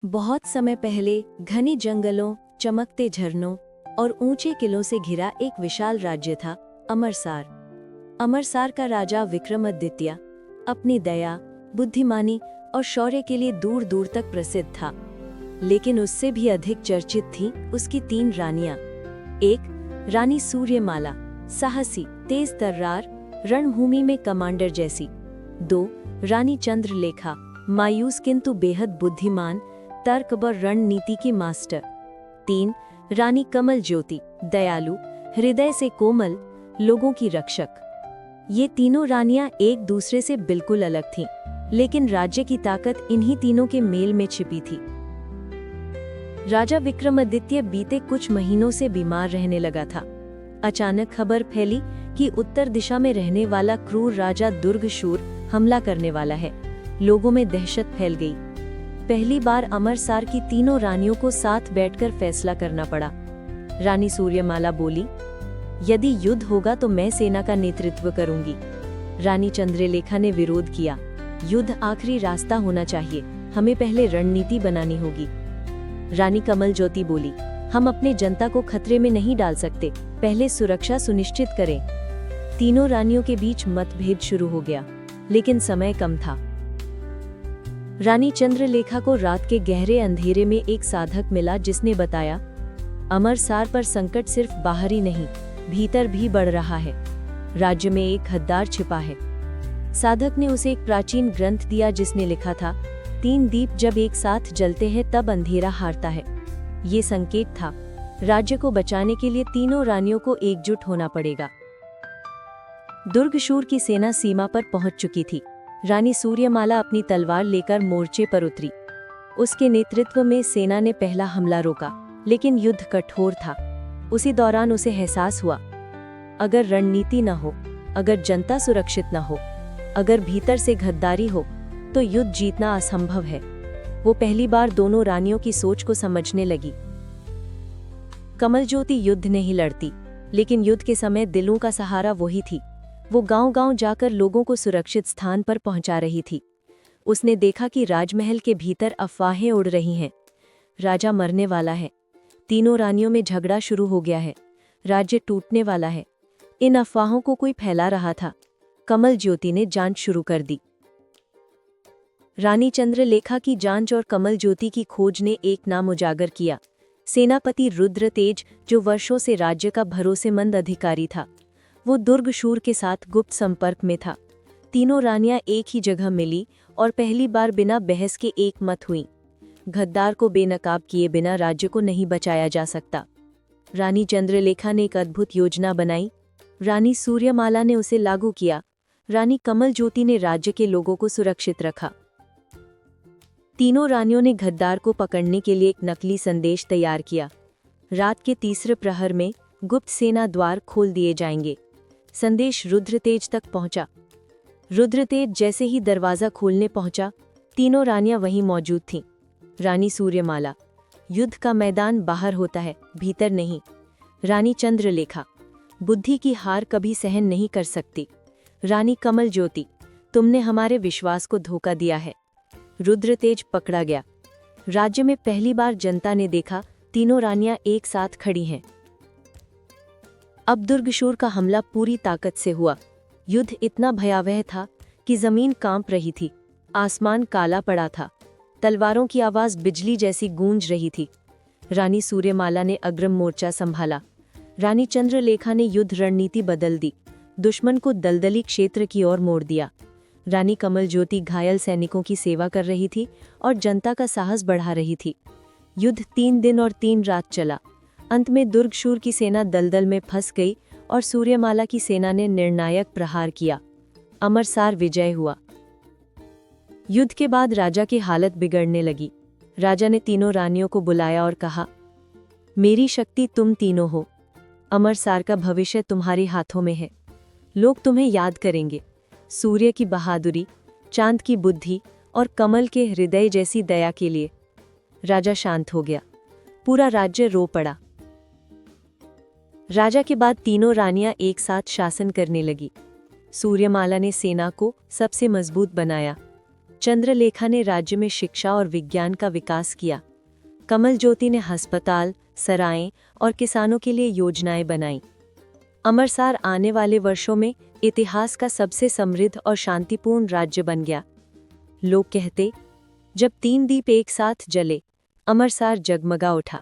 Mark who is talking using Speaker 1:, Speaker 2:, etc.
Speaker 1: बहुत समय पहले घने जंगलों, चमकते झरनों और ऊंचे किलों से घिरा एक विशाल राज्य था, अमरसार। अमरसार का राजा विक्रमादित्य अपनी दया, बुद्धिमानी और शौर्य के लिए दूर दूर तक प्रसिद्ध था। लेकिन उससे भी अधिक चर्चित थीं उसकी 3 रानियां। 1 रानी सूर्यमाला, साहसी, तेज तर्रार, रणभूमि में कमांडर जैसी। 2 रानी चंद्रलेखा, मायूस किंतु बेहद बुद्धिमान, तर्कबर रणनीति की मास्टर। 3 रानी कमल ज्योति, दयालु, हृदय से कोमल, लोगों की रक्षक। ये तीनों रानियां एक दूसरे से बिल्कुल अलग थीं, लेकिन राज्य की ताकत इन्हीं तीनों के मेल में छिपी थी। राजा विक्रमादित्य बीते कुछ महीनों से बीमार रहने लगा था। अचानक खबर फैली कि उत्तर दिशा में रहने वाला क्रूर राजा दुर्गशूर हमला करने वाला है। लोगों में दहशत फैल गई। पहली बार अमरसार की तीनों रानियों को साथ बैठकर फैसला करना पड़ा। रानी सूर्यमाला बोली, यदि युद्ध होगा तो मैं सेना का नेतृत्व करूंगी। रानी चंद्रलेखा ने विरोध किया, युद्ध आखिरी रास्ता होना चाहिए, हमें पहले रणनीति बनानी होगी। रानी कमल ज्योति बोली, हम अपने जनता को खतरे में नहीं डाल सकते, पहले सुरक्षा सुनिश्चित करें। तीनों रानियों के बीच मतभेद शुरू हो गया, लेकिन समय कम था। रानी चंद्रलेखा को रात के गहरे अंधेरे में एक साधक मिला, जिसने बताया, अमरसार पर संकट सिर्फ बाहरी नहीं, भीतर भी बढ़ रहा है। राज्य में एक हद्दार छिपा है। साधक ने उसे एक प्राचीन ग्रंथ दिया, जिसने लिखा था, 3 दीप जब एक साथ जलते हैं तब अंधेरा हारता है। ये संकेत था, राज्य को बचाने के लिए तीनों रानियों को एकजुट होना पड़ेगा। दुर्गशूर की सेना सीमा पर पहुंच चुकी थी। रानी सूर्यमाला अपनी तलवार लेकर मोर्चे पर उतरी। उसके नेतृत्व में सेना ने पहला हमला रोका, लेकिन युद्ध कठोर था। उसी दौरान उसे एहसास हुआ, अगर रणनीति न हो, अगर जनता सुरक्षित न हो, अगर भीतर से गद्दारी हो, तो युद्ध जीतना असंभव है। वो पहली बार दोनों रानियों की सोच को समझने लगी। कमल ज्योति युद्ध नहीं लड़ती, लेकिन युद्ध के समय दिलों का सहारा वही थी। वो गांव-गांव जाकर लोगों को सुरक्षित स्थान पर पहुंचा रही थी। उसने देखा कि राजमहल के भीतर अफवाहें उड़ रही हैं। राजा मरने वाला है, तीनों रानियों में झगड़ा शुरू हो गया है, राज्य टूटने वाला है। इन अफवाहों को कोई फैला रहा था। कमल ज्योति ने जांच शुरू कर दी। रानी चंद्रलेखा की जांच और कमल ज्योति की खोज ने एक नाम उजागर किया, सेनापति रुद्रतेज, जो वर्षों से राज्य का भरोसेमंद अधिकारी था। वो दुर्गशूर के साथ गुप्त संपर्क में था। तीनों रानियां एक ही जगह मिली और पहली बार बिना बहस के एक मत हुईं। गद्दार को बेनकाब किए बिना राज्य को नहीं बचाया जा सकता। रानी चंद्रलेखा ने एक अद्भुत योजना बनाई। रानी सूर्यमाला ने उसे लागू किया। रानी कमल ज्योति ने राज्य के लोगों को सुरक्षित रखा। तीनों रानियों ने गद्दार को पकड़ने के लिए एक नकली संदेश तैयार किया। रात के तीसरे प्रहर में गुप्त सेना द्वार खोल दिए जाएंगे। संदेश रुद्रतेज तक पहुंचा। रुद्रतेज जैसे ही दरवाजा खोलने पहुंचा, तीनों रानियां वहीं मौजूद थीं। रानी सूर्यमाला, युद्ध का मैदान बाहर होता है, भीतर नहीं। रानी चंद्रलेखा, बुद्धि की हार कभी सहन नहीं कर सकती। रानी कमल ज्योति, तुमने हमारे विश्वास को धोखा दिया है। रुद्रतेज पकड़ा गया। राज्य में पहली बार जनता ने देखा, तीनों रानियां एक साथ खड़ी हैं। अब दुर्गशूर का हमला पूरी ताकत से हुआ। युद्ध इतना भयावह था कि जमीन कांप रही थी, आसमान काला पड़ा था, तलवारों की आवाज बिजली जैसी गूंज रही थी। रानी सूर्यमाला ने अग्रम मोर्चा संभाला। रानी चंद्रलेखा ने युद्ध रणनीति बदल दी, दुश्मन को दलदली क्षेत्र की ओर मोड़ दिया। रानी कमल ज्योति घायल सैनिकों की सेवा कर रही थी और जनता का साहस बढ़ा रही थी। युद्ध 3 दिन और 3 रात चला। अंत में दुर्गशूर की सेना दलदल में फंस गई और सूर्यमाला की सेना ने निर्णायक प्रहार किया। अमरसार विजय हुआ। युद्ध के बाद राजा की हालत बिगड़ने लगी। राजा ने तीनों रानियों को बुलाया और कहा, मेरी शक्ति तुम तीनों हो। अमरसार का भविष्य तुम्हारे हाथों में है। लोग तुम्हें याद करेंगे, सूर्य की बहादुरी, चांद की बुद्धि और कमल के हृदय जैसी दया के लिए। राजा शांत हो गया। पूरा राज्य रो पड़ा। राजा के बाद तीनों रानियां एक साथ शासन करने लगी। सूर्यमाला ने सेना को सबसे मजबूत बनाया। चंद्रलेखा ने राज्य में शिक्षा और विज्ञान का विकास किया। कमल ज्योति ने अस्पताल, सराएं और किसानों के लिए योजनाएं बनाईं। अमरसार आने वाले वर्षों में इतिहास का सबसे समृद्ध और शांतिपूर्ण राज्य बन गया। लोग कहते, जब 3 दीप एक साथ जले, अमरसार जगमगा उठा।